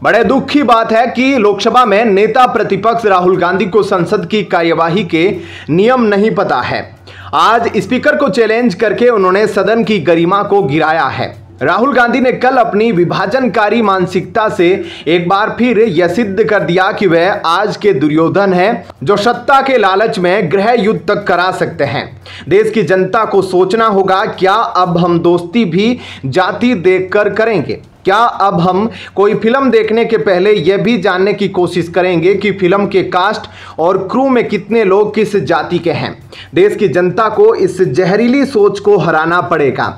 बड़े दुख की बात है कि लोकसभा में नेता प्रतिपक्ष राहुल गांधी को संसद की कार्यवाही के नियम नहीं पता है। आज स्पीकर को चैलेंज करके उन्होंने सदन की गरिमा को गिराया है। राहुल गांधी ने कल अपनी विभाजनकारी मानसिकता से एक बार फिर यह सिद्ध कर दिया कि वह आज के दुर्योधन हैं, जो सत्ता के लालच में गृह युद्ध तक करा सकते हैं। देश की जनता को सोचना होगा, क्या अब हम दोस्ती भी जाति देखकर करेंगे? क्या अब हम कोई फिल्म देखने के पहले यह भी जानने की कोशिश करेंगे कि फिल्म के कास्ट और क्रू में कितने लोग किस जाति के हैं? देश की जनता को इस जहरीली सोच को हराना पड़ेगा।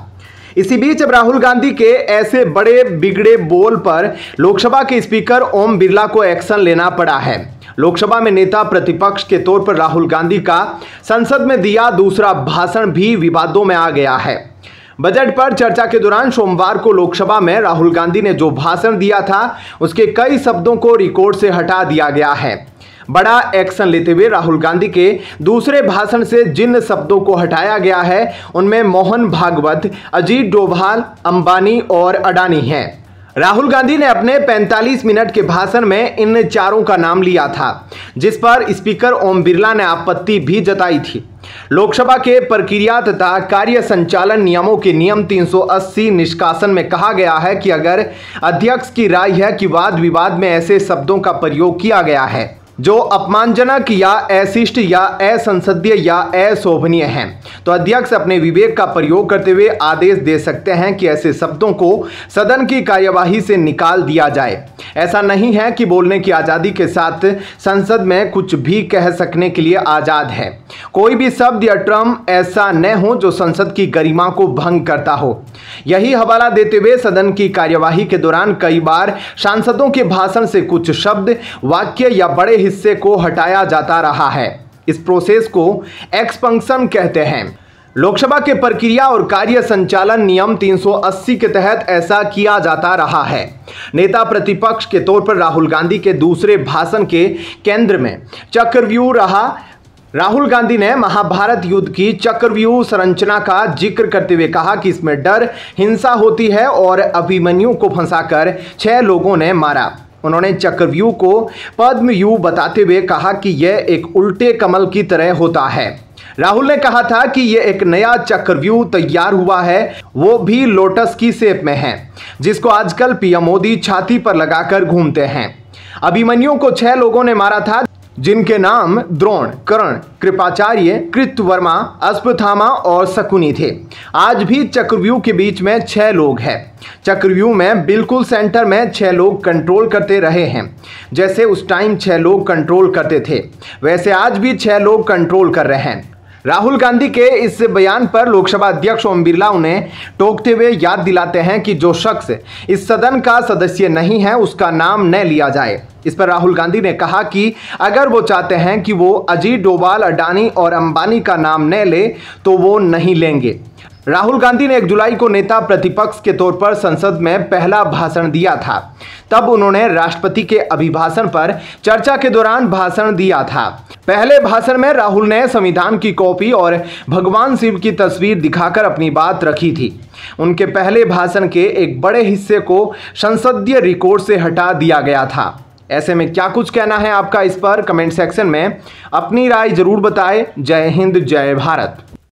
इसी बीच अब राहुल गांधी के ऐसे बड़े बिगड़े बोल पर लोकसभा के स्पीकर ओम बिरला को एक्शन लेना पड़ा है। लोकसभा में नेता प्रतिपक्ष के तौर पर राहुल गांधी का संसद में दिया दूसरा भाषण भी विवादों में आ गया है। बजट पर चर्चा के दौरान सोमवार को लोकसभा में राहुल गांधी ने जो भाषण दिया था, उसके कई शब्दों को रिकॉर्ड से हटा दिया गया है। बड़ा एक्शन लेते हुए राहुल गांधी के दूसरे भाषण से जिन शब्दों को हटाया गया है, उनमें मोहन भागवत, अजीत डोभाल, अंबानी और अडानी हैं। राहुल गांधी ने अपने 45 मिनट के भाषण में इन चारों का नाम लिया था, जिस पर स्पीकर ओम बिरला ने आपत्ति भी जताई थी। लोकसभा के प्रक्रिया तथा कार्य संचालन नियमों के नियम 380 निष्कासन में कहा गया है कि अगर अध्यक्ष की राय है कि वाद विवाद में ऐसे शब्दों का प्रयोग किया गया है जो अपमानजनक या अशिष्ट या असंसदीय या अशोभनीय हैं, तो अध्यक्ष अपने विवेक का प्रयोग करते हुए आदेश दे सकते हैं कि ऐसे शब्दों को सदन की कार्यवाही से निकाल दिया जाए। ऐसा नहीं है कि बोलने की आज़ादी के साथ संसद में कुछ भी कह सकने के लिए आज़ाद है। कोई भी शब्द या टर्म ऐसा न हो जो संसद की गरिमा को भंग करता हो। यही हवाला देते हुए सदन की कार्यवाही के दौरान कई बार सांसदों के भाषण से कुछ शब्द, वाक्य या बड़े हिस्से को हटाया जाता रहा है। इस प्रोसेस को एक्सपंक्शन कहते हैं। लोकसभा के प्रक्रिया और कार्य संचालन नियम 380 के तहत ऐसा किया जाता रहा है। नेता प्रतिपक्ष के तौर पर राहुल गांधी के दूसरे भाषण के केंद्र में चक्रव्यूह रहा। राहुल गांधी ने महाभारत युद्ध की चक्रव्यूह संरचना का जिक्र करते हुए कहा कि इसमें डर, हिंसा होती है और अभिमन्यु को फंसाकर 6 लोगों ने मारा। उन्होंने चक्रव्यूह को पद्मव्यूह बताते हुए कहा कि यह एक उल्टे कमल की तरह होता है। राहुल ने कहा था कि यह एक नया चक्रव्यूह तैयार हुआ है, वो भी लोटस की शेप में है, जिसको आजकल पीएम मोदी छाती पर लगाकर घूमते हैं। अभिमन्यु को 6 लोगों ने मारा था, जिनके नाम द्रोण, कर्ण, कृपाचार्य, कृतवर्मा, अश्वत्थामा और शकुनी थे। आज भी चक्रव्यूह के बीच में 6 लोग हैं। चक्रव्यूह में बिल्कुल सेंटर में 6 लोग कंट्रोल करते रहे हैं। जैसे उस टाइम 6 लोग कंट्रोल करते थे, वैसे आज भी 6 लोग कंट्रोल कर रहे हैं। राहुल गांधी के इस बयान पर लोकसभा अध्यक्ष ओम बिरला उन्हें टोकते हुए याद दिलाते हैं कि जो शख्स इस सदन का सदस्य नहीं है, उसका नाम न लिया जाए। इस पर राहुल गांधी ने कहा कि अगर वो चाहते हैं कि वो अजीत डोभाल, अडानी और अंबानी का नाम न ले, तो वो नहीं लेंगे। राहुल गांधी ने 1 जुलाई को नेता प्रतिपक्ष के तौर पर संसद में पहला भाषण दिया था। तब उन्होंने राष्ट्रपति के अभिभाषण पर चर्चा के दौरान भाषण दिया था। पहले भाषण में राहुल ने संविधान की कॉपी और भगवान शिव की तस्वीर दिखाकर अपनी बात रखी थी। उनके पहले भाषण के एक बड़े हिस्से को संसदीय रिकॉर्ड से हटा दिया गया था। ऐसे में क्या कुछ कहना है आपका इस पर? कमेंट सेक्शन में अपनी राय जरूर बताएं। जय हिंद, जय भारत।